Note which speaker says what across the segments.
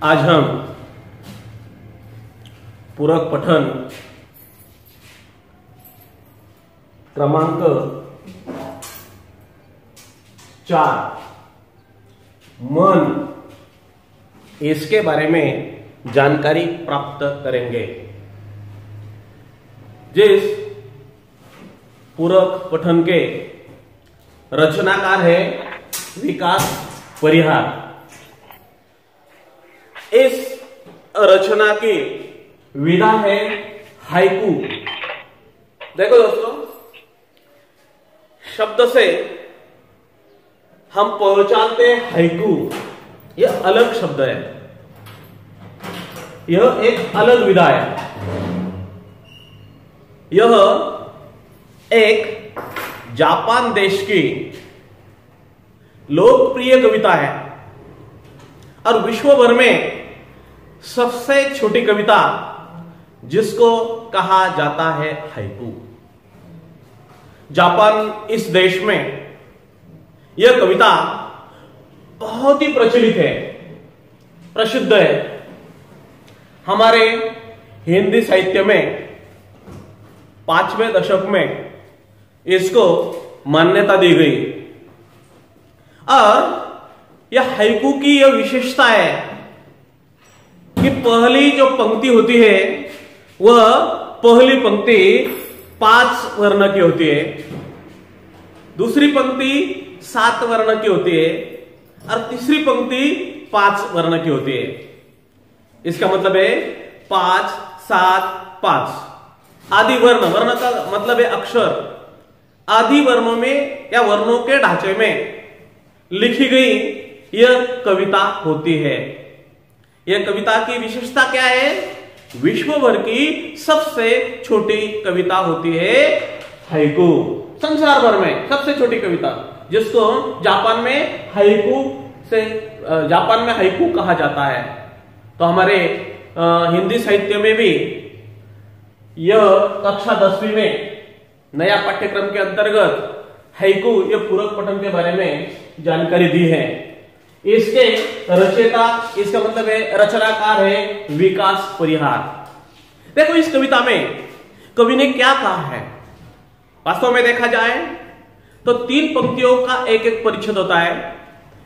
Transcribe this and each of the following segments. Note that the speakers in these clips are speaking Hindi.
Speaker 1: आज हम पूरक पठन क्रमांक 4 मन, इसके बारे में जानकारी प्राप्त करेंगे। जिस पूरक पठन के रचनाकार है विकास परिहार। इस रचना की विधा है हाइकू। देखो दोस्तों, शब्द से हम पहचानते हैं हाइकू, यह अलग शब्द है, यह एक अलग विधा है। यह एक जापान देश की लोकप्रिय कविता है और विश्व भर में सबसे छोटी कविता जिसको कहा जाता है हाइकू। जापान इस देश में यह कविता बहुत ही प्रचलित है, प्रसिद्ध है। हमारे हिंदी साहित्य में 5वें दशक में इसको मान्यता दी गई और यह हाइकू की यह विशेषता है कि पहली जो पंक्ति होती है वह पहली पंक्ति 5 वर्ण की होती है, दूसरी पंक्ति 7 वर्ण की होती है और तीसरी पंक्ति 5 वर्ण की होती है। इसका मतलब है 5 7 5 आदि वर्ण। वर्ण का मतलब है अक्षर। आदि वर्णों में या वर्णों के ढांचे में लिखी गई यह कविता होती है। यह कविता की विशेषता क्या है? विश्व भर की सबसे छोटी कविता होती है हाइकू। संसार भर में सबसे छोटी कविता, जिसको जापान में हाइकू कहा जाता है। तो हमारे हिंदी साहित्य में भी यह कक्षा 10वीं में नया पाठ्यक्रम के अंतर्गत हाइकू, यह पूरक पठन के बारे में जानकारी दी है। इसके रचयिता, इसका मतलब है रचनाकार है विकास परिहार। देखो, इस कविता में कवि ने क्या कहा है। वास्तव में देखा जाए तो 3 पंक्तियों का एक एक परिच्छेद होता है।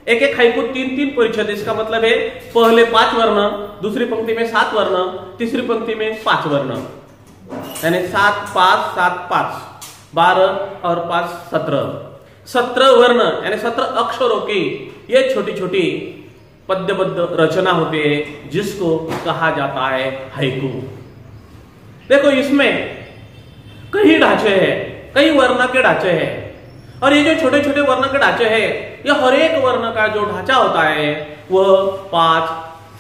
Speaker 1: एक एक हाइकू 3 परिच्छेद। इसका मतलब है पहले 5 वर्ण, दूसरी पंक्ति में 7 वर्ण, तीसरी पंक्ति में 5 वर्ण, यानी 7 5 7 5 12 और 5 17 वर्ण, यानी 17 अक्षरों की यह छोटी छोटी पद्यबद्ध रचना होती है, जिसको कहा जाता है हाइकू। देखो, इसमें कई ढांचे हैं, कई वर्ण के ढांचे हैं और ये जो छोटे छोटे वर्ण के ढांचे हैं, ये हर एक वर्ण का जो ढांचा होता है वह 5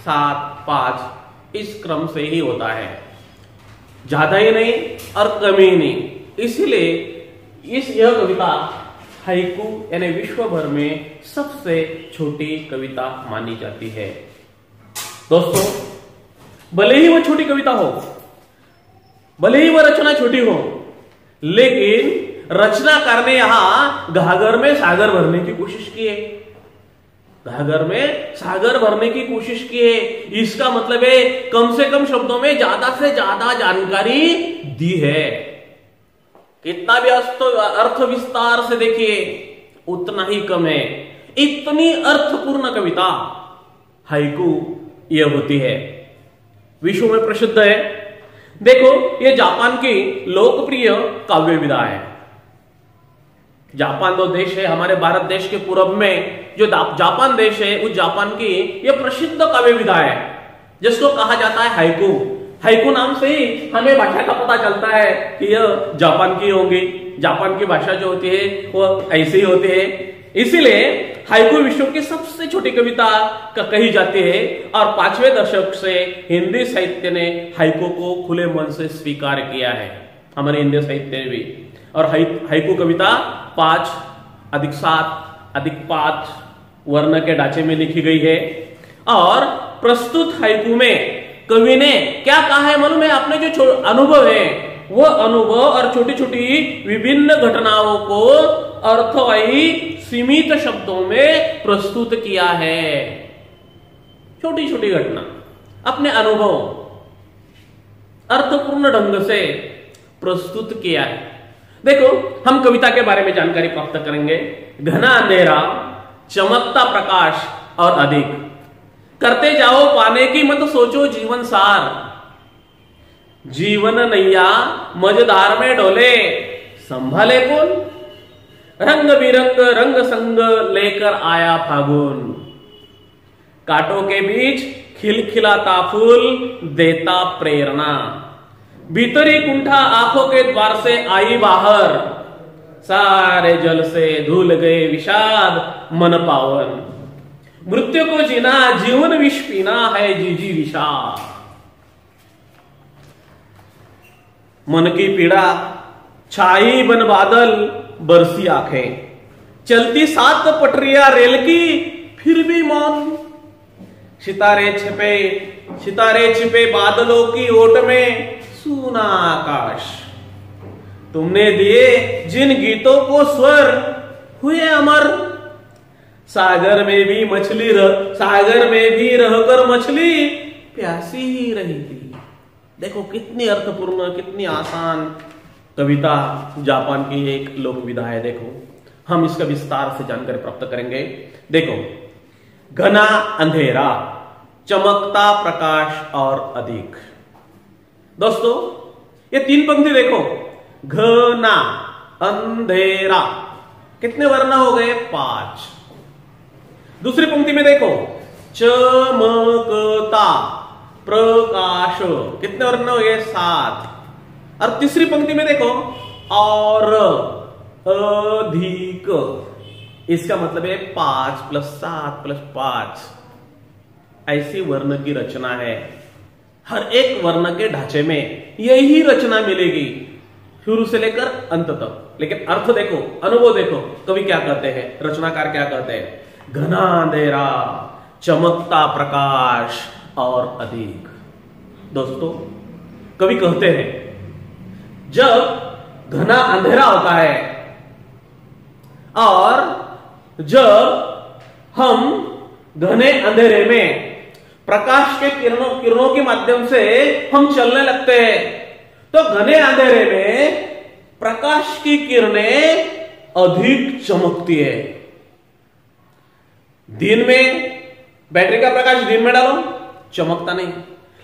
Speaker 1: 7 5 इस क्रम से ही होता है, ज्यादा ही नहीं और कमी ही नहीं। इसीलिए यह कविता हाइकू यानी विश्व भर में सबसे छोटी कविता मानी जाती है। दोस्तों, भले ही वह छोटी कविता हो, भले ही वह रचना छोटी हो, लेकिन रचनाकार ने यहां घाघर में सागर भरने की कोशिश की है। घाघर में सागर भरने की कोशिश की है। इसका मतलब है कम से कम शब्दों में ज्यादा से ज्यादा जानकारी दी है। कितना भी अर्थ विस्तार से देखिए उतना ही कम है। इतनी अर्थपूर्ण कविता हाइकू यह होती है, विश्व में प्रसिद्ध है। देखो, यह जापान की लोकप्रिय काव्य विधा है। जापान जो देश है, हमारे भारत देश के पूर्व में जो जापान देश है, उस जापान की यह प्रसिद्ध काव्य विधा है, जिसको कहा जाता है हाइकू। हाइकू नाम से ही हमें भाषा का पता चलता है कि यह जापान की होगी। जापान की भाषा जो होती है वो ऐसी ही होती है। इसीलिए हाइकू विश्व की सबसे छोटी कविता कही जाती है और 5वें दशक से हिंदी साहित्य ने हाइकू को खुले मन से स्वीकार किया है, हमारे हिंदी साहित्य में भी। और हाइकू कविता 5 + 7 + 5 वर्ण के ढांचे में लिखी गई है। और प्रस्तुत हाइकू में कवि ने क्या कहा है मालूम है? अपने जो अनुभव है वह अनुभव और छोटी छोटी विभिन्न घटनाओं को अर्थवाही सीमित शब्दों में प्रस्तुत किया है। छोटी छोटी घटना, अपने अनुभव अर्थपूर्ण ढंग से प्रस्तुत किया है। देखो, हम कविता के बारे में जानकारी प्राप्त करेंगे। घना अंधेरा, चमकता प्रकाश और अधिक, करते जाओ पाने की मत सोचो जीवन सार, जीवन नैया मझधार में डोले, संभाले कौन, रंग बिरंग रंग संग लेकर आया फागुन, कांटों के बीच खिलखिलाता फूल देता प्रेरणा, भीतरी कुंठा आंखों के द्वार से आई बाहर, सारे जल से धुल गए विषाद मन पावन, मृत्यु को जीना जीवन विष पीना है जीजी विषाद, मन की पीड़ा छाई बन बादल बरसी आंखें, चलती 7 पटरियां रेल की फिर भी मौन, सितारे छिपे बादलों की ओट में सूना आकाश, तुमने दिए जिन गीतों को स्वर हुए अमर, सागर में भी रहकर मछली प्यासी ही रही थी। देखो कितनी अर्थपूर्ण, कितनी आसान कविता जापान की एक लोक विधा है। देखो, हम इसका विस्तार से जानकारी प्राप्त करेंगे। देखो, घना अंधेरा, चमकता प्रकाश और अधिक। दोस्तों, ये 3 पंक्ति देखो, घना अंधेरा, कितने वर्ण हो गए? 5। दूसरी पंक्ति में देखो, चमकता प्रकाश, कितने वर्ण हो गए? 7। और तीसरी पंक्ति में देखो, और अधिक, इसका मतलब है 5 + 7 + 5। ऐसी वर्ण की रचना है। हर एक वर्ण के ढांचे में यही रचना मिलेगी, शुरू से लेकर अंत तक। लेकिन अर्थ देखो, अनुभव देखो, कवि क्या कहते हैं, रचनाकार क्या कहते हैं? घना अंधेरा, चमकता प्रकाश और अधिक। दोस्तों, कवि कहते हैं, जब घना अंधेरा होता है और जब हम घने अंधेरे में प्रकाश के किरणों के माध्यम से हम चलने लगते हैं, तो घने अंधेरे में प्रकाश की किरणें अधिक चमकती है। दिन में बैटरी का प्रकाश दिन में डालो, चमकता नहीं,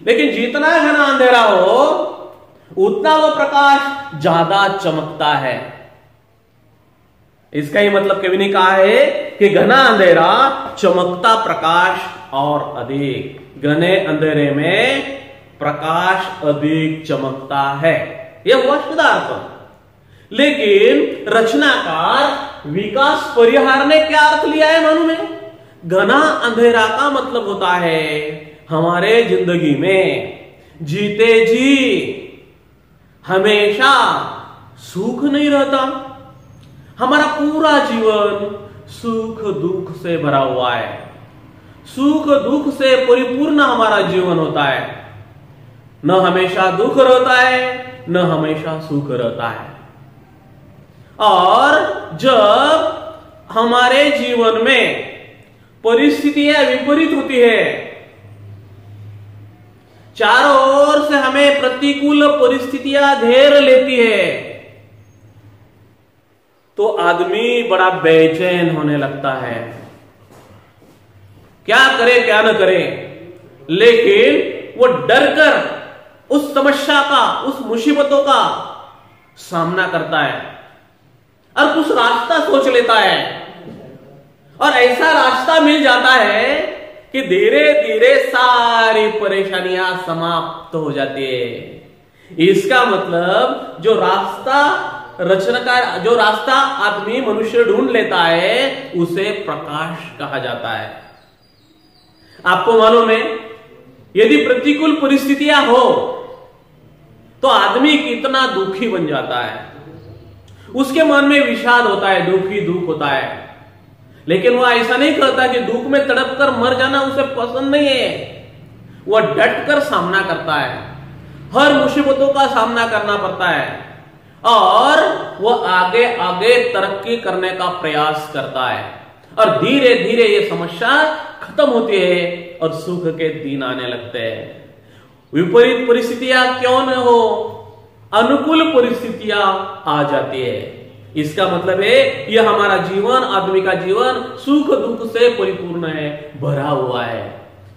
Speaker 1: लेकिन जितना घना अंधेरा हो उतना वो प्रकाश ज्यादा चमकता है। इसका ही मतलब कवि ने कहा है कि घना अंधेरा, चमकता प्रकाश और अधिक। घने अंधेरे में प्रकाश अधिक चमकता है, यह हुआ सिद्धार्थ। लेकिन रचनाकार विकास परिहार ने क्या अर्थ लिया है मालूम है? घना अंधेरा का मतलब होता है हमारे जिंदगी में जीते जी हमेशा सुख नहीं रहता। हमारा पूरा जीवन सुख दुख से भरा हुआ है, सुख दुख से परिपूर्ण हमारा जीवन होता है। न हमेशा दुख रहता है, न हमेशा सुख रहता है। और जब हमारे जीवन में परिस्थितियां विपरीत होती है, चारों ओर से हमें प्रतिकूल परिस्थितियां घेर लेती है, तो आदमी बड़ा बेचैन होने लगता है। क्या करे क्या न करे, लेकिन वो डर कर उस समस्या का, उस मुसीबतों का सामना करता है और कुछ रास्ता सोच लेता है, और ऐसा रास्ता मिल जाता है कि धीरे धीरे सारी परेशानियां समाप्त हो जाती है। इसका मतलब जो रास्ता आदमी मनुष्य ढूंढ लेता है, उसे प्रकाश कहा जाता है। आपको मालूम है, यदि प्रतिकूल परिस्थितियां हो तो आदमी कितना दुखी बन जाता है, उसके मन में विषाद होता है, दुख होता है। लेकिन वह ऐसा नहीं करता कि दुख में तड़प कर मर जाना उसे पसंद नहीं है। वह डट कर सामना करता है, हर मुसीबतों का सामना करना पड़ता है, और वह आगे आगे तरक्की करने का प्रयास करता है, और धीरे धीरे ये समस्या खत्म होती है और सुख के दिन आने लगते हैं। विपरीत परिस्थितियां क्यों न हो, अनुकूल परिस्थितियां आ जाती है। इसका मतलब है यह हमारा जीवन, आदमी का जीवन सुख दुख से परिपूर्ण है, भरा हुआ है।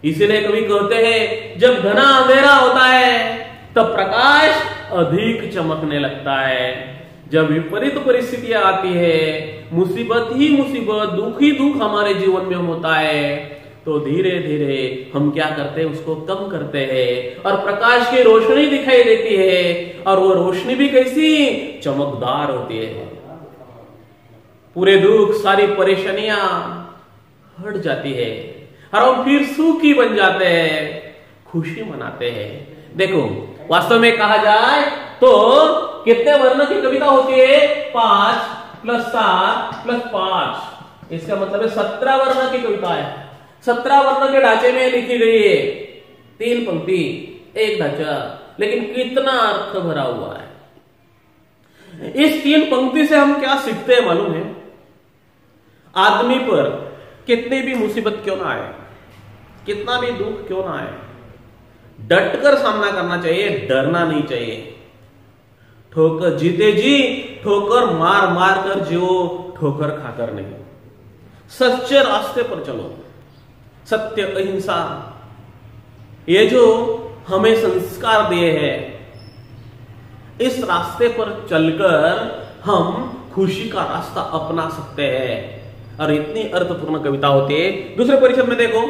Speaker 1: इसीलिए कभी कहते हैं जब घना अंधेरा होता है तब प्रकाश अधिक चमकने लगता है। जब विपरीत परिस्थितियां आती है, मुसीबत ही मुसीबत, दुख ही दुख हमारे जीवन में होता है, तो धीरे धीरे हम क्या करते हैं, उसको कम करते हैं और प्रकाश की रोशनी दिखाई देती है। और वो रोशनी भी कैसी, चमकदार होती है। पूरे दुख, सारी परेशानियां हट जाती है और हम फिर सुखी बन जाते हैं, खुशी मनाते हैं। देखो वास्तव में कहा जाए तो कितने वर्ण की कविता होती है, 5 + 7 + 5, इसका मतलब है 17 वर्ण की कविता है। 17 वर्ण के ढांचे में लिखी गई है, 3 पंक्ति 1 ढांचा, लेकिन कितना अर्थ भरा हुआ है। इस 3 पंक्ति से हम क्या सीखते हैं मालूम है? आदमी पर कितनी भी मुसीबत क्यों ना आए, कितना भी दुख क्यों ना आए, डटकर सामना करना चाहिए, डरना नहीं चाहिए। ठोकर जीते जी, ठोकर मार मार कर जियो, ठोकर खाकर नहीं। सच्चे रास्ते पर चलो, सत्य, अहिंसा, ये जो हमें संस्कार दिए हैं, इस रास्ते पर चलकर हम खुशी का रास्ता अपना सकते हैं। और इतनी अर्थपूर्ण कविता होती है। दूसरे परिच्छेद में देखो,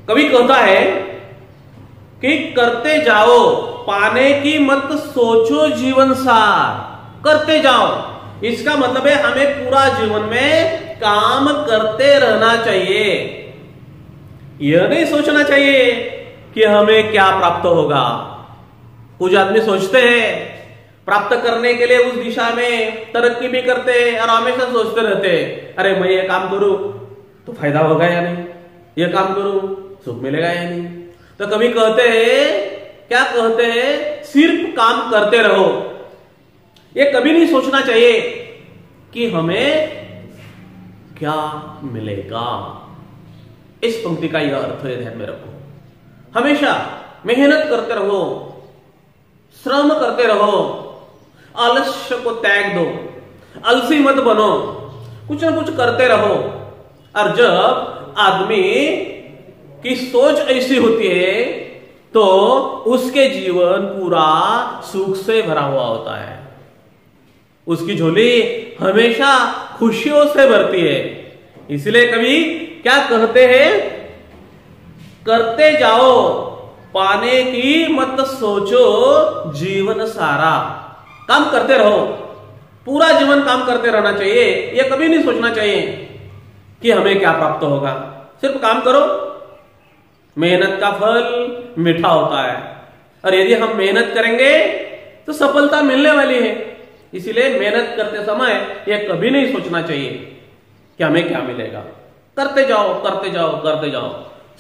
Speaker 1: कवि कहता है कि करते जाओ, पाने की मत सोचो जीवन सार। करते जाओ, इसका मतलब है हमें पूरा जीवन में काम करते रहना चाहिए। यह नहीं सोचना चाहिए कि हमें क्या प्राप्त होगा। कुछ आदमी सोचते हैं, प्राप्त करने के लिए उस दिशा में तरक्की भी करते हैं और हमेशा सोचते रहते हैं, अरे मैं ये काम करूं तो फायदा होगा या नहीं, ये काम करूं सुख मिलेगा या नहीं। तो कभी कहते हैं, क्या कहते हैं, सिर्फ काम करते रहो। ये कभी नहीं सोचना चाहिए कि हमें क्या मिलेगा। इस पंक्ति का यह अर्थ है, ध्यान में रखो। हमेशा मेहनत करते रहो, श्रम करते रहो, आलस्य को त्याग दो, आलसी मत बनो, कुछ ना कुछ करते रहो। और जब आदमी की सोच ऐसी होती है तो उसके जीवन पूरा सुख से भरा हुआ होता है, उसकी झोली हमेशा खुशियों से भरती है। इसलिए कभी क्या कहते हैं, करते जाओ, पाने की मत सोचो जीवन सारा। काम करते रहो, पूरा जीवन काम करते रहना चाहिए। यह कभी नहीं सोचना चाहिए कि हमें क्या प्राप्त होगा। सिर्फ काम करो, मेहनत का फल मीठा होता है और यदि हम मेहनत करेंगे तो सफलता मिलने वाली है। इसीलिए मेहनत करते समय यह कभी नहीं सोचना चाहिए कि हमें क्या मिलेगा। करते जाओ, करते जाओ, करते जाओ,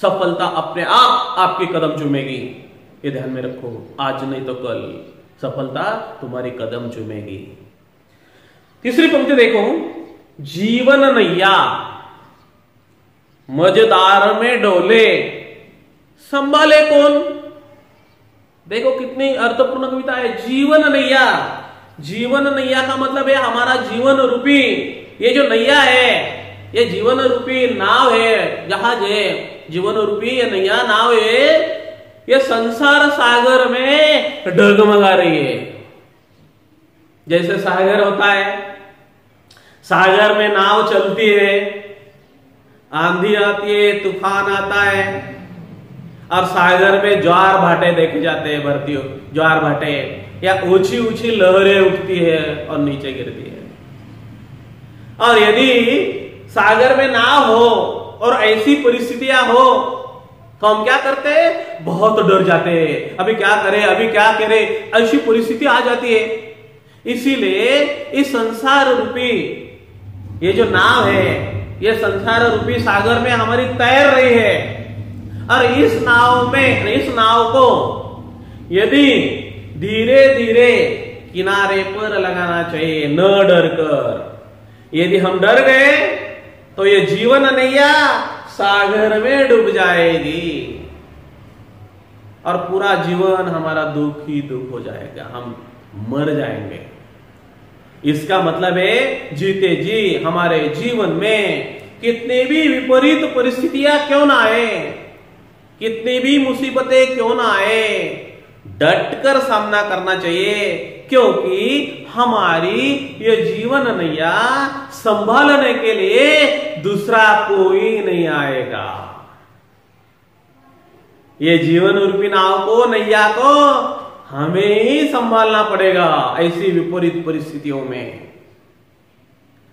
Speaker 1: सफलता अपने आप आपके कदम चूमेगी। ये ध्यान में रखो, आज नहीं तो कल सफलता तुम्हारी कदम चूमेगी। तीसरी पंक्ति देखो, जीवन नैया मजेदार में डोले, संभाले कौन। देखो कितनी अर्थपूर्ण कविता है। जीवन नैया, जीवन नैया का मतलब है हमारा जीवन रूपी ये जो नैया है, ये जीवन रूपी नाव है, जहाज है। जीवन रूपी ये नैया, नाव है, ये संसार सागर में डगमगा रही है। जैसे सागर होता है, सागर में नाव चलती है, आंधी आती है, तूफान आता है और सागर में ज्वार भाटे देखे जाते हैं, भरती ज्वार भाटे, या ऊंची ऊंची लहरें उठती है और नीचे गिरती है। और यदि सागर में ना हो और ऐसी परिस्थितियां हो तो हम क्या करते हैं, बहुत डर जाते हैं। अभी क्या करें, अभी क्या करें, ऐसी परिस्थिति आ जाती है। इसीलिए इस संसार रूपी ये जो नाव है, ये संसार रूपी सागर में हमारी तैर रही है। और इस नाव में, इस नाव को यदि धीरे धीरे किनारे पर लगाना चाहिए, न डर कर। यदि हम डर गए तो ये जीवन नैया सागर में डूब जाएगी और पूरा जीवन हमारा दुख ही दुख हो जाएगा, हम मर जाएंगे। इसका मतलब है जीते जी हमारे जीवन में कितनी भी विपरीत परिस्थितियां क्यों ना आए, कितनी भी मुसीबतें क्यों ना आए, डटकर सामना करना चाहिए, क्योंकि हमारी ये जीवन नैया संभालने के लिए दूसरा कोई नहीं आएगा। ये जीवन रूपी नाव को, नैया को हमें ही संभालना पड़ेगा ऐसी विपरीत परिस्थितियों में।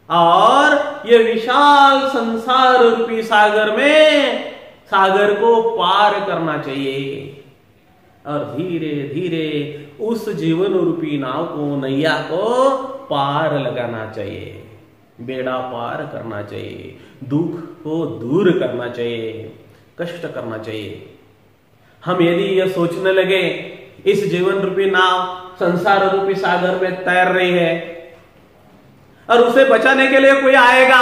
Speaker 1: और ये विशाल संसार रूपी सागर में सागर को पार करना चाहिए और धीरे धीरे उस जीवन रूपी नाव को, नैया को पार लगाना चाहिए, बेड़ा पार करना चाहिए, दुख को दूर करना चाहिए, कष्ट करना चाहिए। हम यदि यह सोचने लगे इस जीवन रूपी नाव संसार रूपी सागर में तैर रही है और उसे बचाने के लिए कोई आएगा,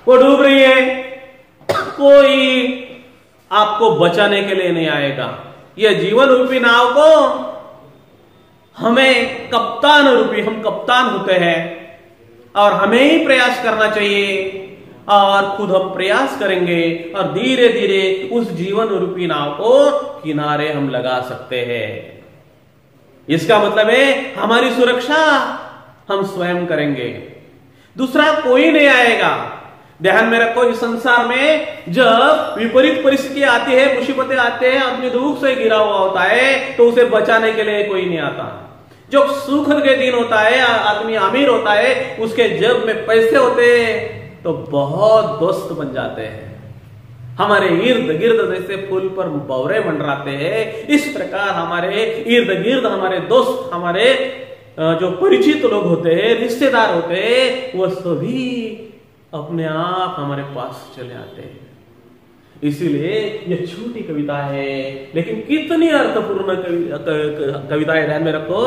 Speaker 1: वो डूब रही है, कोई आपको बचाने के लिए नहीं आएगा। यह जीवन रूपी नाव को हमें कप्तान रूपी, हम कप्तान होते हैं और हमें ही प्रयास करना चाहिए और खुद हम प्रयास करेंगे और धीरे धीरे उस जीवन रूपी नाव को किनारे हम लगा सकते हैं। इसका मतलब है हमारी सुरक्षा हम स्वयं करेंगे, दूसरा कोई नहीं आएगा। ध्यान में रखो, इस संसार में जब विपरीत परिस्थिति आती है, मुसीबतें आते हैं, आदमी दुख से घिरा हुआ होता है तो उसे बचाने के लिए कोई नहीं आता। जो सुख के दिन होता है, आदमी अमीर होता है, उसके जेब में पैसे होते हैं तो बहुत दोस्त बन जाते हैं, हमारे इर्द गिर्द जैसे फूल पर भंवरे मंडराते हैं। इस प्रकार हमारे इर्द गिर्द हमारे दोस्त, हमारे जो परिचित लोग होते हैं, रिश्तेदार होते हैं, वो सभी अपने आप हमारे पास चले आते हैं। इसीलिए यह छोटी कविता है लेकिन कितनी अर्थपूर्ण कविता है। ध्यान में रखो,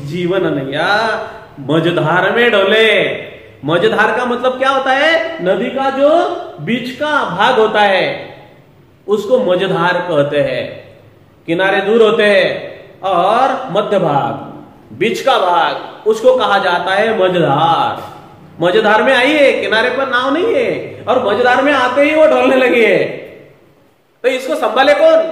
Speaker 1: जीवन नैया मझधार में डोले। मझधार का मतलब क्या होता है? नदी का जो बीच का भाग होता है उसको मझधार कहते हैं। किनारे दूर होते हैं और मध्य भाग, बीच का भाग, उसको कहा जाता है मझधार। मझधार में आई है, किनारे पर नाव नहीं है और मझधार में आते ही वो ढलने लगी है, तो इसको संभाले कौन?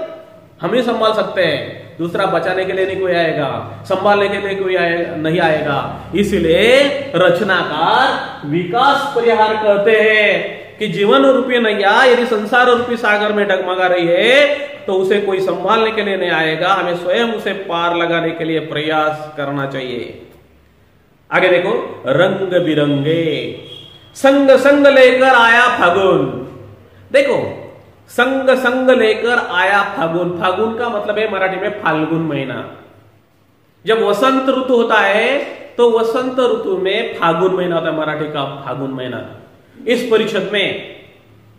Speaker 1: हम ही संभाल सकते हैं, दूसरा बचाने के लिए नहीं कोई आएगा, संभालने के लिए कोई नहीं आएगा। इसलिए रचनाकार विकास परिहार कहते हैं कि जीवन रूपी नैया यदि संसार रूपी सागर में डगमगा रही है तो उसे कोई संभालने के लिए नहीं आएगा, हमें स्वयं उसे पार लगाने के लिए प्रयास करना चाहिए। आगे देखो, रंग बिरंगे संग संग लेकर आया फागुन। देखो, संग संग लेकर आया फागुन। फागुन का मतलब है मराठी में फाल्गुन महीना। जब वसंत ऋतु होता है तो वसंत ऋतु में फागुन महीना होता है, मराठी का फागुन महीना। इस परिषद में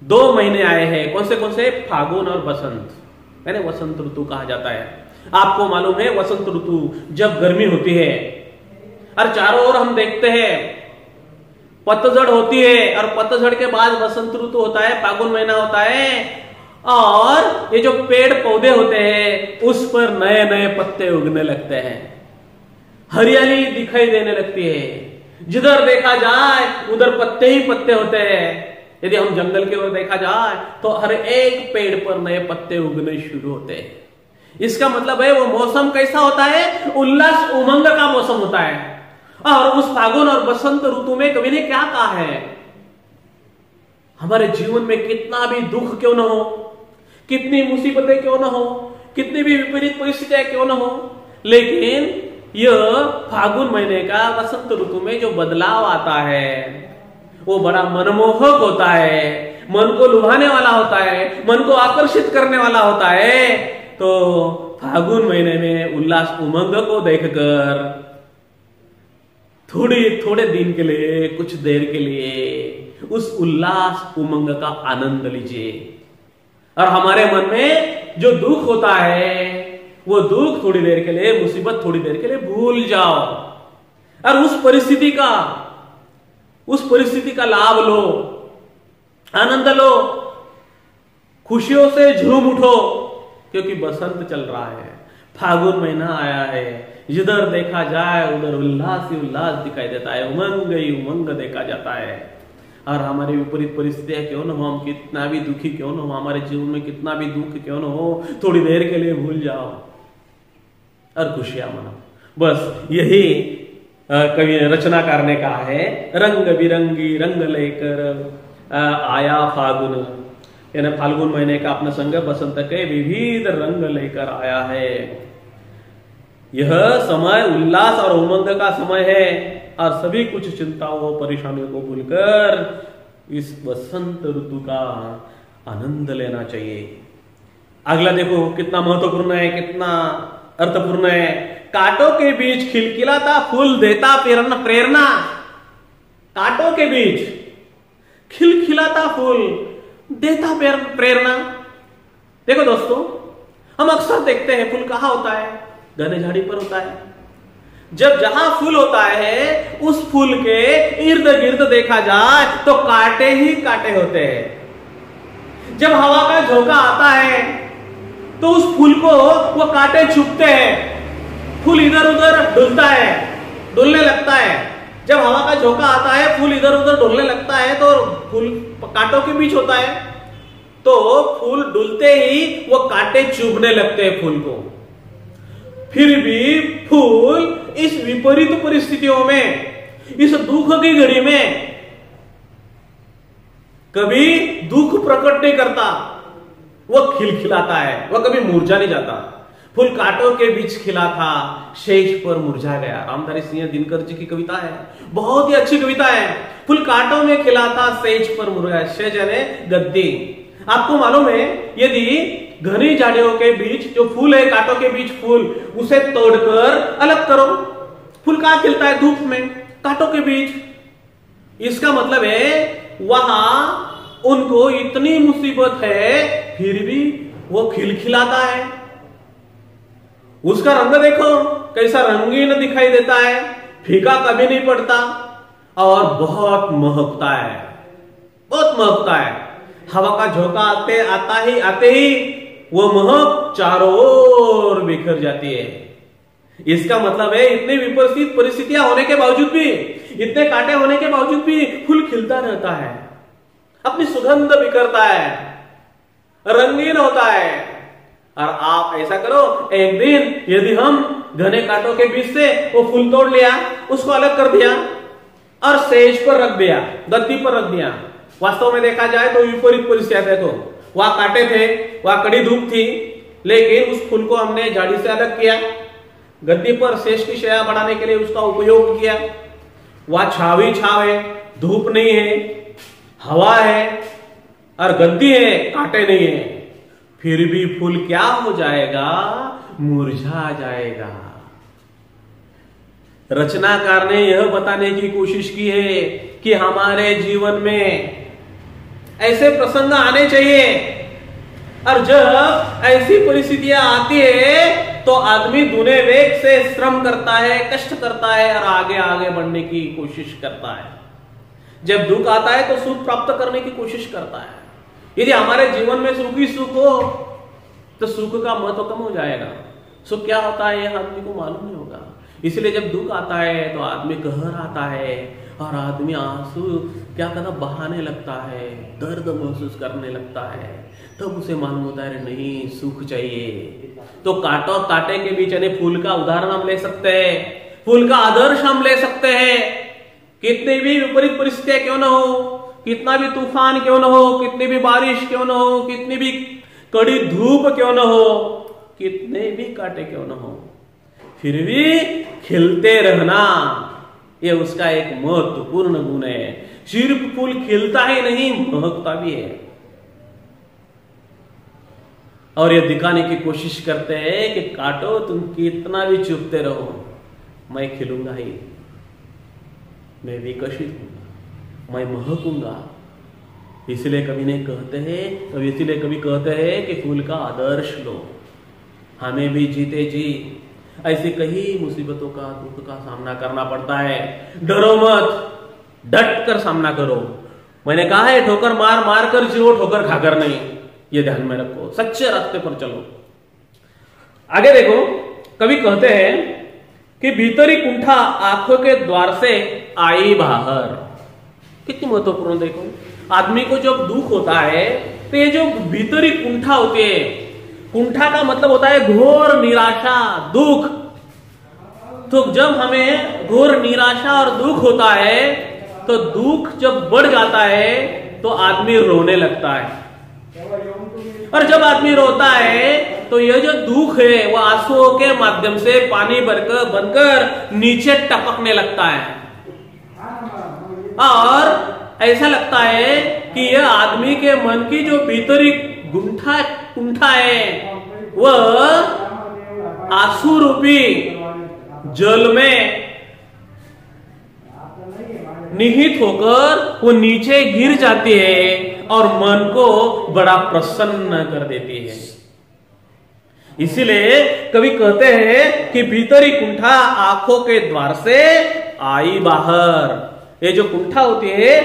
Speaker 1: 2 महीने आए हैं, कौन से? फागुन और बसंत, यानी वसंत ऋतु कहा जाता है। आपको मालूम है वसंत ऋतु जब गर्मी होती है और चारों ओर हम देखते हैं पतझड़ होती है और पतझड़ के बाद वसंत ऋतु होता है, फागुन महीना होता है और ये जो पेड़ पौधे होते हैं उस पर नए नए पत्ते उगने लगते हैं, हरियाली दिखाई देने लगती है। जिधर देखा जाए उधर पत्ते ही पत्ते होते हैं। यदि हम जंगल की ओर देखा जाए तो हर एक पेड़ पर नए पत्ते उगने शुरू होते हैं। इसका मतलब है वो मौसम कैसा होता है? उल्लास उमंग का मौसम होता है। और उस फागुन और बसंत ऋतु में कवि ने क्या कहा है? हमारे जीवन में कितना भी दुख क्यों न हो, कितनी मुसीबतें क्यों न हो, कितनी भी विपरीत परिस्थितियां क्यों न हो, लेकिन यह फागुन महीने का वसंत ऋतु में जो बदलाव आता है वो बड़ा मनमोहक होता है, मन को लुभाने वाला होता है, मन को आकर्षित करने वाला होता है। तो फागुन महीने में उल्लास उमंग को देखकर थोड़े दिन के लिए, कुछ देर के लिए उस उल्लास उमंग का आनंद लीजिए और हमारे मन में जो दुख होता है वो दुख थोड़ी देर के लिए, मुसीबत थोड़ी देर के लिए भूल जाओ और उस परिस्थिति का लाभ लो आनंद लो, खुशियों से झूम उठो, क्योंकि बसंत चल रहा है, फागुन महीना आया है। जिधर देखा जाए उधर उल्लास ही उल्लास दिखाई देता है, उमंग ही उमंग देखा जाता है। और हमारी विपरीत परिस्थितियां क्यों न हो, हम कितना भी दुखी क्यों न हो, हमारे जीवन में कितना भी दुख क्यों न हो, थोड़ी देर के लिए भूल जाओ और खुशियां मनाओ। बस यही कवि रचनाकार ने कहा है, रंग बिरंगी रंग लेकर आया फागुन, यानी फाल्गुन महीने का अपना संग बसंत के विविध रंग लेकर आया है। यह समय उल्लास और उमंग का समय है और सभी कुछ चिंताओं परेशानियों को भूलकर इस बसंत ऋतु का आनंद लेना चाहिए। अगला देखो कितना महत्वपूर्ण है, कितना अर्थपूर्ण है। कांटों के बीच खिलखिलाता फूल देता प्रेरणा, कांटों के बीच खिलखिलाता फूल देता प्रेरणा। देखो दोस्तों, हम अक्सर देखते हैं फूल कहां होता है, घने झाड़ी पर होता है। जब जहां फूल होता है उस फूल के इर्द गिर्द देखा जाए तो कांटे ही कांटे होते हैं। जब हवा का झोंका आता है तो उस फूल को वो कांटे चुभते हैं, फूल इधर उधर डुलता है, डुलने लगता है। जब हवा का झोंका आता है फूल इधर उधर डुलने लगता है तो फूल कांटों के बीच होता है, तो फूल डुलते ही वो कांटे चुभने लगते हैं फूल को। फिर भी फूल इस विपरीत परिस्थितियों में, इस दुख की घड़ी में कभी दुख प्रकट नहीं करता, वो खिलखिलाता है, वह कभी मुरझा नहीं जाता। फूल कांटों के बीच खिला था, शेष पर मुरझा गया। रामधारी सिंह दिनकर जी की कविता है, बहुत ही अच्छी कविता है। फूल कांटों में खिला था, शेष पर मुरझा, शेष यानी गद्दी। आपको मालूम है, यदि घनी झाड़ियों के बीच जो फूल है, कांटों के बीच फूल, उसे तोड़कर अलग करो, फूल कहां खिलता है, धूप में, कांटों के बीच। इसका मतलब है वहां उनको इतनी मुसीबत है फिर भी वो खिलखिलाता है। उसका रंग देखो कैसा रंगीन दिखाई देता है, फीका कभी नहीं पड़ता और बहुत महकता है, बहुत महकता है। हवा का झोंका आते ही वो महक चारों ओर बिखर जाती है। इसका मतलब है इतनी विपरीत परिस्थितियां होने के बावजूद भी, इतने कांटे होने के बावजूद भी फूल खिलता रहता है, अपनी सुगंध बिखरता है, रंगीन होता है। और आप ऐसा करो, एक दिन यदि हम घने कांटों के बीच से वो फूल तोड़ लिया, उसको अलग कर दिया और सेज पर रख दिया, गद्दी पर रख दिया। वास्तव में देखा जाए तो विपरीत परिस्थितियां देखो, वहां कांटे थे, वहां कड़ी धूप थी, लेकिन उस फूल को हमने झाड़ी से अलग किया, गद्दी पर शेष की शया बढ़ाने के लिए उसका उपयोग किया। वहां छाव ही छाव है, धूप नहीं है, हवा है और गद्दी है, कांटे नहीं है, फिर भी फूल क्या हो जाएगा, मुरझा जाएगा। रचनाकार ने यह बताने की कोशिश की है कि हमारे जीवन में ऐसे प्रसंग आने चाहिए, और जब ऐसी परिस्थितियां आती है तो आदमी दुने वेग से श्रम करता है, कष्ट करता है और आगे आगे बढ़ने की कोशिश करता है। जब दुख आता है तो सुख प्राप्त करने की कोशिश करता है। यदि हमारे जीवन में सुख ही सुख हो तो सुख का महत्व कम हो जाएगा। सुख क्या होता है यह आदमी को मालूम नहीं होगा। इसलिए जब दुख आता है तो आदमी कहर आता है और आदमी आंसू क्या करना बहाने लगता है, दर्द महसूस करने लगता है। तब उसे मालूम होता है नहीं, सुख चाहिए। तो कांटों कांटे के बीच यानी फूल का उदाहरण हम ले सकते हैं, फूल का आदर्श हम ले सकते हैं। कितनी भी विपरीत परिस्थितियां क्यों न हो, कितना भी तूफान क्यों न हो, कितनी भी बारिश क्यों न हो, कितनी भी कड़ी धूप क्यों न हो, कितने भी कांटे क्यों न हो, फिर भी खिलते रहना, यह उसका एक महत्वपूर्ण गुण है। सिर्फ फूल खिलता ही नहीं, महकता भी है। और यह दिखाने की कोशिश करते हैं कि काटो तुम कितना भी चुपते रहो, मैं खिलूंगा ही, मैं विकसित हूंगा, मैं महकूंगा। इसलिए कवि कहते हैं कि फूल का आदर्श लो। हमें भी जीते जी ऐसी कई मुसीबतों का, दुख का सामना करना पड़ता है। डरो मत, डट कर सामना करो, मैंने कहा है ठोकर मार मार कर जियो, ठोकर खाकर नहीं। ये ध्यान में रखो, सच्चे रास्ते पर चलो। आगे देखो, कवि कहते हैं कि भीतरी कुंठा आंखों के द्वार से आई बाहर। कितनी महत्वपूर्ण देखो, आदमी को जब दुख होता है तो ये जो भीतरी कुंठा होती है, कुंठा का मतलब होता है घोर निराशा, दुख। तो जब हमें घोर निराशा और दुख होता है, तो दुख जब बढ़ जाता है तो आदमी रोने लगता है, और जब आदमी रोता है तो यह जो दुख है वो आंसुओं के माध्यम से पानी बनकर नीचे टपकने लगता है, और ऐसा लगता है कि यह आदमी के मन की जो भीतरी कुंठा है वह आंसू रूपी जल में निहित होकर वो नीचे गिर जाती है और मन को बड़ा प्रसन्न कर देती है। इसीलिए कवि कहते हैं कि भीतरी कुंठा आंखों के द्वार से आई बाहर। ये जो कुंठा होती है,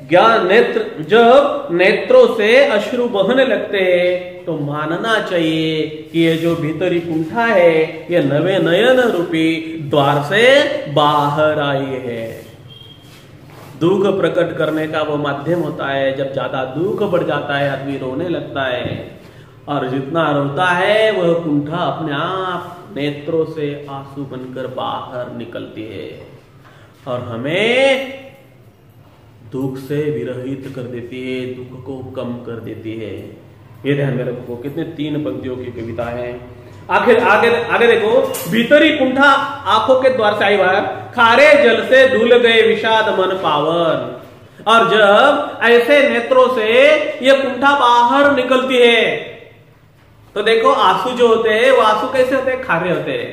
Speaker 1: ज्ञान नेत्र, जब नेत्रों से अश्रु बहने लगते हैं तो मानना चाहिए कि ये जो भीतरी कुंठा है ये नवे नयन रूपी द्वार से बाहर आई है। दुख प्रकट करने का वो माध्यम होता है। जब ज्यादा दुख बढ़ जाता है आदमी रोने लगता है, और जितना रोता है वह कुंठा अपने आप नेत्रों से आंसू बनकर बाहर निकलती है और हमें दुख से विरहित कर देती है, दुख को कम कर देती है। ये ध्यान में रखो। कितने 3 पंक्तियों की कविता है। आखिर आगे देखो, भीतरी कुंठा आंखों के द्वार से आई बाहर, खारे जल से धुल गए विषाद मन पावन। और जब ऐसे नेत्रों से यह कुंठा बाहर निकलती है तो देखो आंसू जो होते हैं वो आंसू कैसे होते हैं? खारे होते हैं।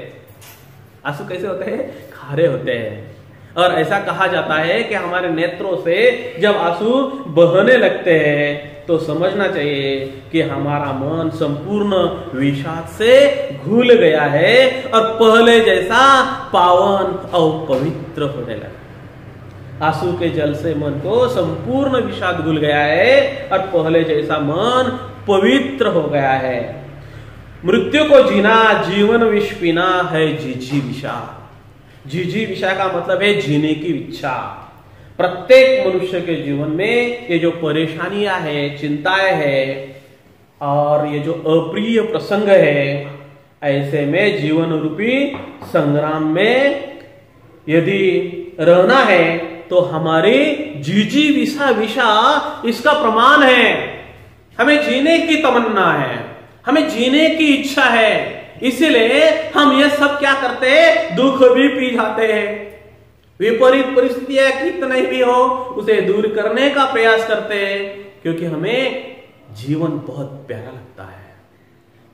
Speaker 1: आंसू कैसे होते हैं? खारे होते हैं। और ऐसा कहा जाता है कि हमारे नेत्रों से जब आंसू बहने लगते हैं तो समझना चाहिए कि हमारा मन संपूर्ण विषाद से घुल गया है और पहले जैसा पावन और पवित्र होने लगा। आंसू के जल से मन को संपूर्ण विषाद घुल गया है और पहले जैसा मन पवित्र हो गया है। मृत्यु को जीना जीवन विष पीना है जीजी विषा। जीजी विषा का मतलब है जीने की इच्छा। प्रत्येक मनुष्य के जीवन में ये जो परेशानियां हैं, चिंताएं हैं और ये जो अप्रिय प्रसंग है, ऐसे में जीवन रूपी संग्राम में यदि रहना है तो हमारी जीजी विषा इसका प्रमाण है। हमें जीने की तमन्ना है, हमें जीने की इच्छा है, इसीलिए हम ये सब क्या करते हैं? दुख भी पी जाते हैं। विपरीत परिस्थितियां कितनी भी हो उसे दूर करने का प्रयास करते हैं, क्योंकि हमें जीवन बहुत प्यारा लगता है।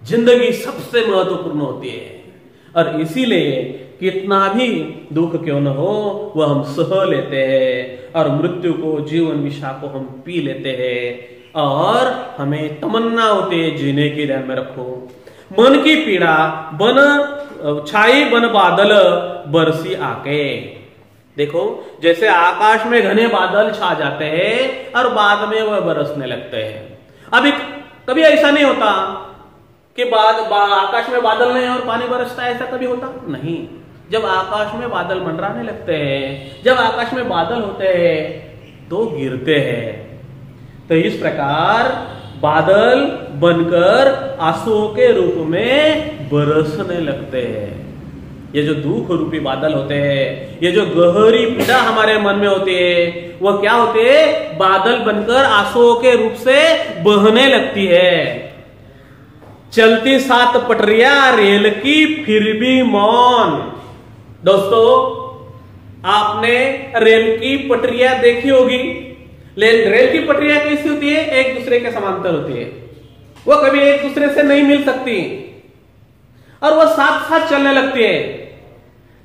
Speaker 1: जिंदगी सबसे महत्वपूर्ण होती है और इसीलिए कितना भी दुख क्यों न हो वह हम सह लेते हैं और मृत्यु को, जीवन विषा को हम पी लेते हैं और हमें तमन्ना होती है जीने की। ध्यान में रखो, मन की पीड़ा बन छाई बन बादल बरसी आके। देखो, जैसे आकाश में घने बादल छा जाते हैं और बाद में वह बरसने लगते हैं। अभी कभी ऐसा नहीं होता कि आकाश में बादल नहीं और पानी बरसता है, ऐसा कभी होता नहीं। जब आकाश में बादल मंडराने लगते हैं, जब आकाश में बादल होते हैं तो गिरते हैं। तो इस प्रकार बादल बनकर आंसुओं के रूप में बरसने लगते हैं। ये जो दुख रूपी बादल होते हैं, ये जो गहरी पीड़ा हमारे मन में होती है, वह क्या होती है? बादल बनकर आंसुओं के रूप से बहने लगती है। चलती 7 पटरिया रेल की फिर भी मौन। दोस्तों, आपने रेल की पटरियां देखी होगी। रेल की पटरियां कैसी होती है? एक दूसरे के समांतर होती है, वो कभी एक दूसरे से नहीं मिल सकती और वो साथ साथ चलने लगती है।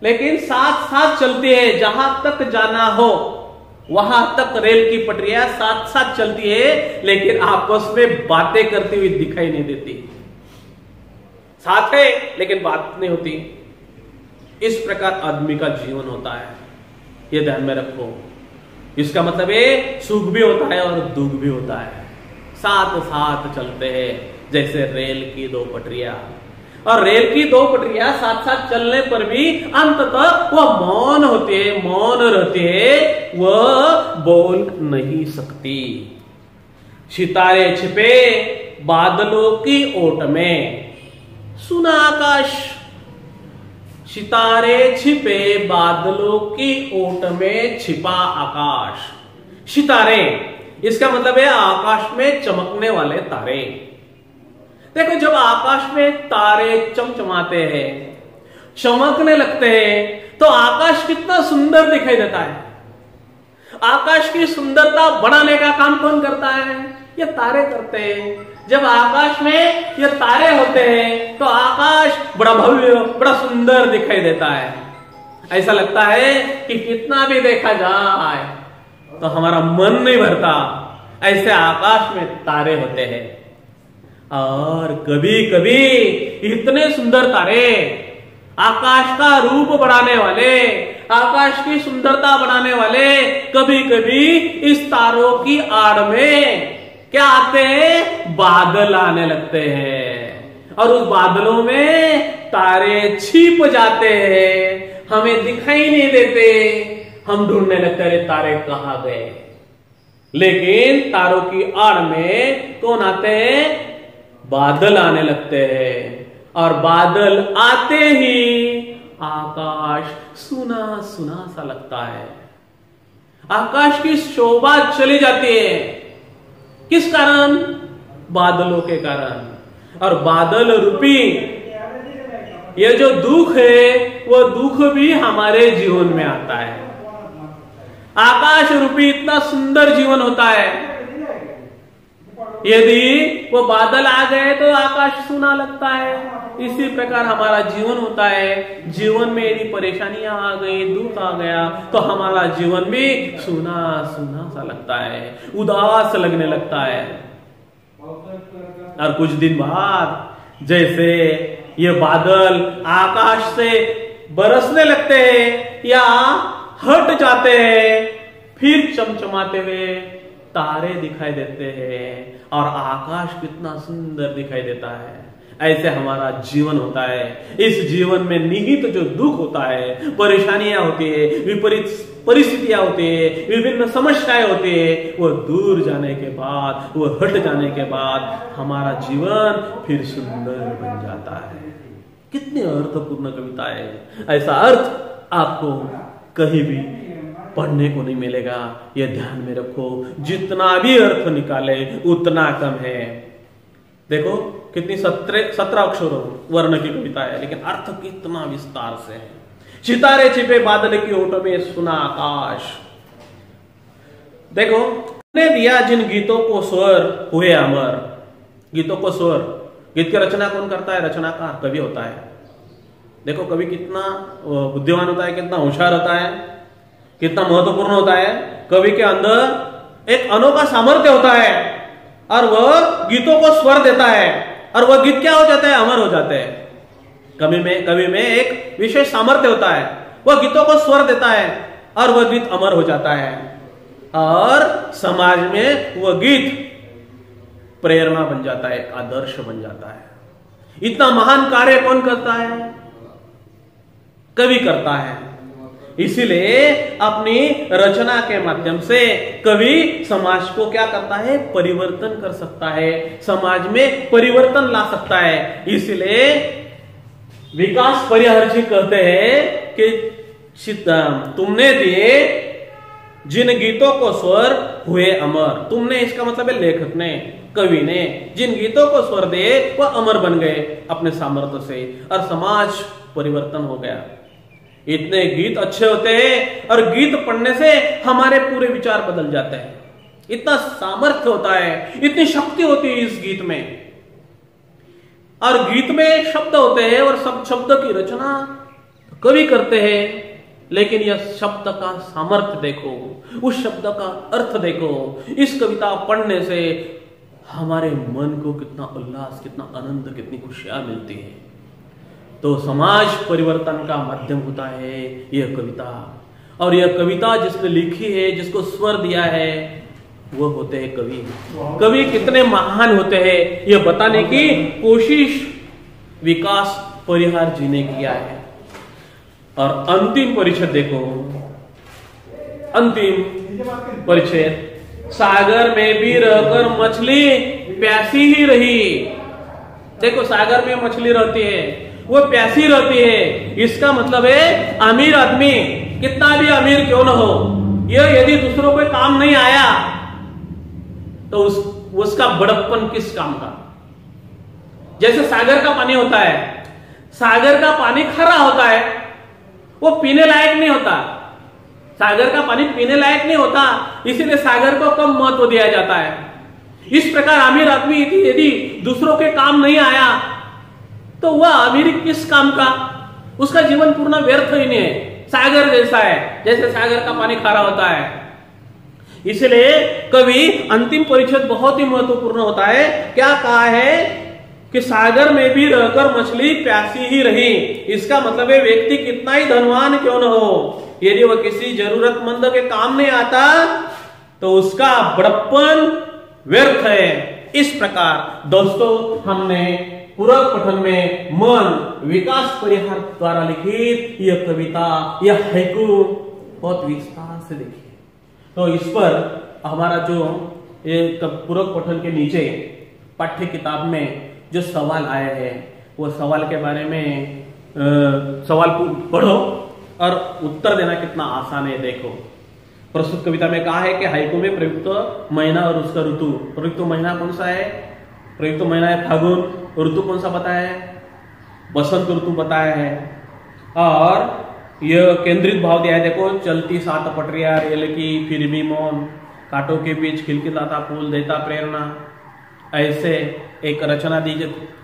Speaker 1: लेकिन साथ साथ चलती है, जहां तक जाना हो वहां तक रेल की पटरियां साथ साथ चलती है, लेकिन आपस में बातें करती हुई दिखाई नहीं देती। साथ है लेकिन बात नहीं होती। इस प्रकार आदमी का जीवन होता है, ये ध्यान में रखो। इसका मतलब है सुख भी होता है और दुख भी होता है, साथ साथ चलते हैं जैसे रेल की दो पटरियां। और रेल की दो पटरियां साथ साथ चलने पर भी अंततः वह मौन होती है, मौन रहती है, वह बोल नहीं सकती। सितारे छिपे बादलों की ओट में, सुना आकाश। सितारे छिपे बादलों की ओट में छिपा आकाश। सितारे, इसका मतलब है आकाश में चमकने वाले तारे। देखो, जब आकाश में तारे चमचमाते हैं, चमकने लगते हैं, तो आकाश कितना सुंदर दिखाई देता है। आकाश की सुंदरता बढ़ाने का काम कौन करता है? ये तारे करते हैं। जब आकाश में ये तारे होते हैं तो आकाश बड़ा भव्य, बड़ा सुंदर दिखाई देता है। ऐसा लगता है कि कितना भी देखा जाए तो हमारा मन नहीं भरता, ऐसे आकाश में तारे होते हैं। और कभी कभी इतने सुंदर तारे, आकाश का रूप बढ़ाने वाले, आकाश की सुंदरता बढ़ाने वाले, कभी कभी इस तारों की आड़ में क्या आते हैं? बादल आने लगते हैं। और उस बादलों में तारे छिप जाते हैं, हमें दिखाई नहीं देते। हम ढूंढने लगते हैं, अरे तारे कहां गए? लेकिन तारों की आड़ में कौन आते हैं? बादल आने लगते हैं। और बादल आते ही आकाश सुना सुना सा लगता है। आकाश की शोभा चली जाती है। किस कारण? बादलों के कारण। और बादल रूपी ये जो दुख है, वो दुख भी हमारे जीवन में आता है। आकाश रूपी इतना सुंदर जीवन होता है, यदि वो बादल आ गए तो आकाश सुना लगता है। इसी प्रकार हमारा जीवन होता है। जीवन में यदि परेशानियां आ गई, दुख आ गया, तो हमारा जीवन भी सुना सुना सा लगता है, उदास लगने लगता है। और कुछ दिन बाद जैसे ये बादल आकाश से बरसने लगते हैं या हट जाते हैं, फिर चमचमाते हुए तारे दिखाई देते हैं और आकाश कितना सुंदर दिखाई देता है। ऐसे हमारा जीवन होता है। इस जीवन में निहित जो दुख होता है, परेशानियां होती है, विपरीत परिस्थितियां होती है, विभिन्न समस्याएं होती है, वो दूर जाने के बाद, वो हट जाने के बाद हमारा जीवन फिर सुंदर बन जाता है। कितनी अर्थपूर्ण कविता है। ऐसा अर्थ आपको कहीं भी पढ़ने को नहीं मिलेगा, यह ध्यान में रखो। जितना भी अर्थ निकाले उतना कम है। देखो कितनी 17 अक्षरों वर्ण की कविता है, लेकिन अर्थ कितना विस्तार से है। सितारे छिपे बादल की ओट में सुना आकाश। देखो, ने दिया जिन गीतों को स्वर हुए अमर। गीतों को स्वर, गीत की रचना कौन करता है? रचनाकार कवि होता है। देखो कवि कितना बुद्धिमान होता है, कितना होशियार होता है, कितना महत्वपूर्ण होता है। कवि के अंदर एक अनोखा सामर्थ्य होता है और वह गीतों को स्वर देता है और वह गीत क्या हो जाता है? अमर हो जाते हैं। कवि में एक विशेष सामर्थ्य होता है, वह गीतों को स्वर देता है और वह गीत अमर हो जाता है। और समाज में वह गीत प्रेरणा बन जाता है, आदर्श बन जाता है। इतना महान कार्य कौन करता है? कवि करता है। इसीलिए अपनी रचना के माध्यम से कवि समाज को क्या करता है? परिवर्तन कर सकता है, समाज में परिवर्तन ला सकता है। इसलिए विकास परिहार जी कहते हैं कि तुमने दिए जिन गीतों को स्वर हुए अमर। तुमने, इसका मतलब है लेखक ने, कवि ने जिन गीतों को स्वर दिए वह अमर बन गए अपने सामर्थ्य से और समाज परिवर्तन हो गया। इतने गीत अच्छे होते हैं और गीत पढ़ने से हमारे पूरे विचार बदल जाते हैं। इतना सामर्थ्य होता है, इतनी शक्ति होती है इस गीत में। और गीत में शब्द होते हैं और सब शब्द की रचना कवि करते हैं, लेकिन यह शब्द का सामर्थ्य देखो, उस शब्द का अर्थ देखो। इस कविता पढ़ने से हमारे मन को कितना उल्लास, कितना आनंद, कितनी खुशियां मिलती है। तो समाज परिवर्तन का माध्यम होता है यह कविता। और यह कविता जिसने लिखी है, जिसको स्वर दिया है, वो होते हैं कवि। कवि कितने महान होते हैं यह बताने की कोशिश विकास परिहार जी ने किया है। और अंतिम परिच्छेद देखो, अंतिम परिच्छेद, सागर में भी रहकर मछली प्यासी ही रही। देखो सागर में मछली रहती है, वो प्यासी रहती है। इसका मतलब है अमीर आदमी कितना भी अमीर क्यों न हो, यह यदि दूसरों को काम नहीं आया तो उसका बड़प्पन किस काम का। जैसे सागर का पानी होता है, सागर का पानी खरा होता है, वो पीने लायक नहीं होता। सागर का पानी पीने लायक नहीं होता, इसीलिए सागर को कम महत्व दिया जाता है। इस प्रकार अमीर आदमी यदि दूसरों के काम नहीं आया तो वह अमीरी किस काम का, उसका जीवन पूर्ण व्यर्थ ही नहीं है। सागर जैसा है, जैसे सागर का पानी खारा होता है। इसलिए कवि अंतिम परिच्छेद बहुत ही महत्वपूर्ण होता है। क्या कहा है कि सागर में भी रहकर मछली प्यासी ही रही। इसका मतलब है व्यक्ति कितना ही धनवान क्यों न हो, यदि वह किसी जरूरतमंद के काम नहीं आता तो उसका बड़प्पन व्यर्थ है। इस प्रकार दोस्तों हमने पूरक पठन में मन विकास परिहार द्वारा लिखित यह कविता, यह हैकू बहुत विस्तार से देखी। तो इस पर हमारा जो ये पूरक पठन के नीचे पाठ्य किताब में जो सवाल आए हैं वो सवाल के बारे में सवाल पढ़ो और उत्तर देना कितना आसान है। देखो प्रस्तुत कविता में कहा है कि हाइकू में प्रयुक्त महीना और उसका ऋतु। प्रयुक्त महीना कौन सा है? प्रयुक्त महीना है फागुन। ऋतु कौन सा बताया है? बसंत ऋतु बताया है। और यह केंद्रित भाव दिया है, देखो चलती सात पटरिया रेल की फिर भी मौन, कांटों के बीच खिलखिलाता फूल देता प्रेरणा। ऐसे एक रचना दी,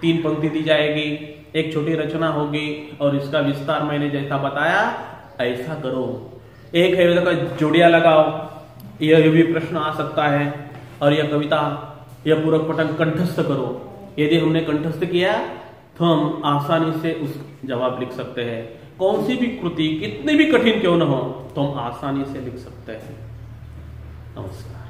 Speaker 1: 3 पंक्ति दी जाएगी, एक छोटी रचना होगी और इसका विस्तार मैंने जैसा बताया ऐसा करो। एक है देखो जोड़िया लगाओ, यह भी प्रश्न आ सकता है। और यह कविता, यह पूरक पठन कंठस्थ करो। यदि हमने कंठस्थ किया तो हम आसानी से उस जवाब लिख सकते हैं। कौन सी भी कृति कितनी भी कठिन क्यों न हो तो हम आसानी से लिख सकते हैं। नमस्कार।